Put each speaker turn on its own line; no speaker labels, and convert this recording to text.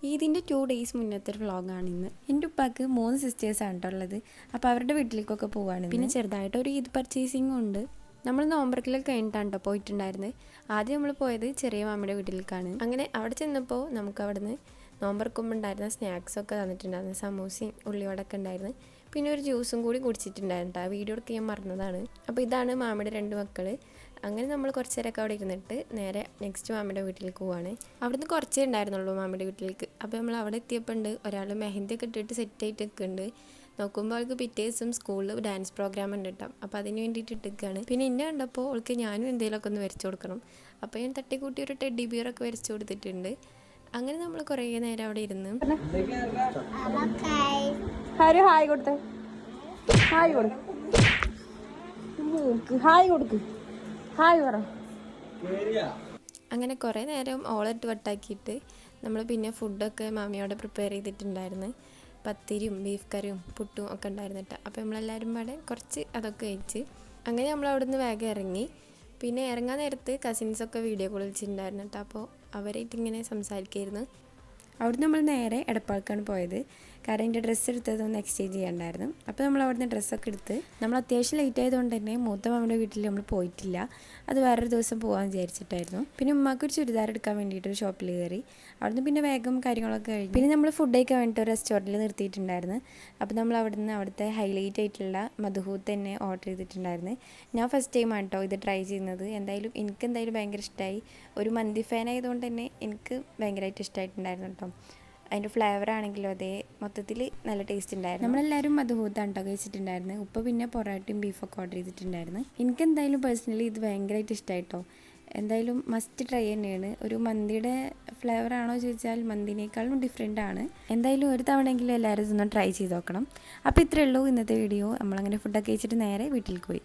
ഈദിൻ്റെ 2 days മുന്നത്തെ ഒരു വ്ളോഗാണ് ഇന്ന്. എൻ്റെ ഉപ്പാക്ക് 3 സിസ്റ്റേഴ്സാണ് കേട്ടോ ഉള്ളത്. അപ്പോൾ അവരുടെ വീട്ടിലേക്കൊക്കെ പോവുകയാണ്. പിന്നെ ചെറുതായിട്ടൊരു ഈദ് പർച്ചേസിങ്ങും ഉണ്ട്. നമ്മൾ നോമ്പറക്കലൊക്കെ കഴിഞ്ഞിട്ടാണ് കേട്ടോ പോയിട്ടുണ്ടായിരുന്നത്. ആദ്യം നമ്മൾ പോയത് ചെറിയ മാമിയുടെ വീട്ടിലേക്കാണ്. അങ്ങനെ അവിടെ ചെന്നപ്പോൾ നമുക്ക് അവിടുന്ന് നോമ്പറക്കുമ്പോൾ ഉണ്ടായിരുന്ന സ്നാക്സൊക്കെ തന്നിട്ടുണ്ടായിരുന്നു. സമൂസയും ഉള്ളിവടൊക്കെ ഉണ്ടായിരുന്നു. പിന്നെ ഒരു ജ്യൂസും കൂടി കുടിച്ചിട്ടുണ്ടായിരുന്നു. ആ വീഡിയോ എടുക്കാൻ ഞാൻ മറന്നതാണ്. അപ്പോൾ ഇതാണ് മാമിയുടെ 2 മക്കൾ. അങ്ങനെ നമ്മൾ കുറച്ച് നേരമൊക്കെ അവിടെ ഇരുന്നിട്ട് നേരെ നെക്സ്റ്റ് മാമിയുടെ വീട്ടിലേക്ക് പോവാണ്. അവിടുന്ന് കുറച്ചേ ഉണ്ടായിരുന്നുള്ളൂ മാമിയുടെ വീട്ടിലേക്ക്. അപ്പോൾ നമ്മൾ അവിടെ എത്തിയപ്പോൾ ഉണ്ട് ഒരാൾ മെഹന്തിയൊക്കെ ഇട്ടിട്ട് സെറ്റായിട്ട് നിൽക്കുന്നുണ്ട്. നോക്കുമ്പോൾ അവൾക്ക് പിറ്റേ ദിവസം സ്കൂളിൽ ഡാൻസ് പ്രോഗ്രാം ഉണ്ട് കേട്ടോ. അപ്പോൾ അതിന് വേണ്ടിയിട്ട് ഇട്ടിരിക്കുകയാണ്. പിന്നെ എന്നെ കണ്ടപ്പോൾ അവൾക്ക് ഞാനും എന്തെങ്കിലുമൊക്കെ ഒന്ന് വരച്ചു കൊടുക്കണം. അപ്പോൾ ഞാൻ തട്ടിക്കൂട്ടി ഒരു ടെഡ്ഡി ബിയറൊക്കെ വരച്ചു കൊടുത്തിട്ടുണ്ട്. അങ്ങനെ നമ്മൾ കുറേ നേരം അവിടെ ഇരുന്ന് ഹായ് കൊടുത്തേ, ഹായ് കൊടുക്ക്, ഹായ് കൊടുക്ക്, ഹായ് പറ. അങ്ങനെ കുറേ നേരം ഓളിട്ട് വട്ടാക്കിയിട്ട് നമ്മൾ പിന്നെ ഫുഡൊക്കെ മാമിയോടെ പ്രിപ്പയർ ചെയ്തിട്ടുണ്ടായിരുന്നു. പത്തിരിയും ബീഫ് കറിയും പുട്ടും ഒക്കെ ഉണ്ടായിരുന്നു കേട്ടോ. അപ്പോൾ നമ്മളെല്ലാവരും പാടെ കുറച്ച് അതൊക്കെ കഴിച്ച് അങ്ങനെ നമ്മൾ അവിടെ നിന്ന് വേഗം ഇറങ്ങി. പിന്നെ ഇറങ്ങാൻ നേരത്ത് കസിൻസൊക്കെ വീഡിയോ കോൾ വിളിച്ചിട്ടുണ്ടായിരുന്നു കേട്ടോ. അപ്പോൾ അവരായിട്ട് ഇങ്ങനെ സംസാരിക്കുമായിരുന്നു. അവിടുന്ന് നമ്മൾ നേരെ എടപ്പാൾക്കാണ് പോയത്. കാരണം എൻ്റെ ഡ്രസ്സ് എടുത്തതൊന്ന് എക്സ്ചേഞ്ച് ചെയ്യാണ്ടായിരുന്നു. അപ്പോൾ നമ്മൾ അവിടുന്ന് ഡ്രസ്സൊക്കെ എടുത്ത് നമ്മൾ അത്യാവശ്യം ലേറ്റ് ആയതുകൊണ്ട് തന്നെ മൂത്ത മാമിയുടെ വീട്ടിൽ നമ്മൾ പോയിട്ടില്ല. അത് വേറൊരു ദിവസം പോകാൻ വിചാരിച്ചിട്ടായിരുന്നു. പിന്നെ ഉമ്മാക്കൊരു ചുരിദാർ എടുക്കാൻ വേണ്ടിയിട്ടൊരു ഷോപ്പിൽ കയറി. അവിടുന്ന് പിന്നെ വേഗം കാര്യങ്ങളൊക്കെ കഴിഞ്ഞു. പിന്നെ നമ്മൾ ഫുഡ് കഴിക്കാൻ വേണ്ടിയിട്ട് ഒരു റെസ്റ്റോറൻറ്റിൽ നിർത്തിയിട്ടുണ്ടായിരുന്നു. അപ്പോൾ നമ്മൾ അവിടുത്തെ ഹൈലൈറ്റ് ആയിട്ടുള്ള മധുഹൂത്ത് തന്നെ ഓർഡർ ചെയ്തിട്ടുണ്ടായിരുന്നു. ഞാൻ ഫസ്റ്റ് ടൈമാണ് കേട്ടോ ഇത് ട്രൈ ചെയ്യുന്നത്. എനിക്ക് ഭയങ്കര ഇഷ്ടമായി. ഒരു മന്തി ഫാൻ ആയതുകൊണ്ട് തന്നെ എനിക്ക് ഭയങ്കരമായിട്ട് ഇഷ്ടമായിട്ടുണ്ടായിരുന്നു കേട്ടോ. അതിൻ്റെ ഫ്ലേവർ ആണെങ്കിലും അതേ മൊത്തത്തിൽ നല്ല ടേസ്റ്റ് ഉണ്ടായിരുന്നു. നമ്മളെല്ലാവരും മധുഹൂത്താണ് കേട്ടോ കഴിച്ചിട്ടുണ്ടായിരുന്നു. ഉപ്പ പിന്നെ പൊറോട്ടയും ബീഫൊക്കെ ഓർഡർ ചെയ്തിട്ടുണ്ടായിരുന്നു. എനിക്ക് പേഴ്സണലി ഇത് ഭയങ്കരമായിട്ട് ഇഷ്ടമായിട്ടോ. മസ്റ്റ് ട്രൈ തന്നെയാണ്. ഒരു മന്തിയുടെ ഫ്ലേവർ ആണോ ചോദിച്ചാൽ മന്തിനേക്കാളും ഡിഫറെൻ്റ് ആണ്. ഒരു തവണയെങ്കിലും എല്ലാവരും ഇതൊന്ന് ട്രൈ ചെയ്ത് നോക്കണം. അപ്പോൾ ഇത്രയേ ഉള്ളൂ ഇന്നത്തെ വീഡിയോ. നമ്മളങ്ങനെ ഫുഡൊക്കെ കഴിച്ചിട്ട് നേരെ വീട്ടിലേക്ക് പോയി.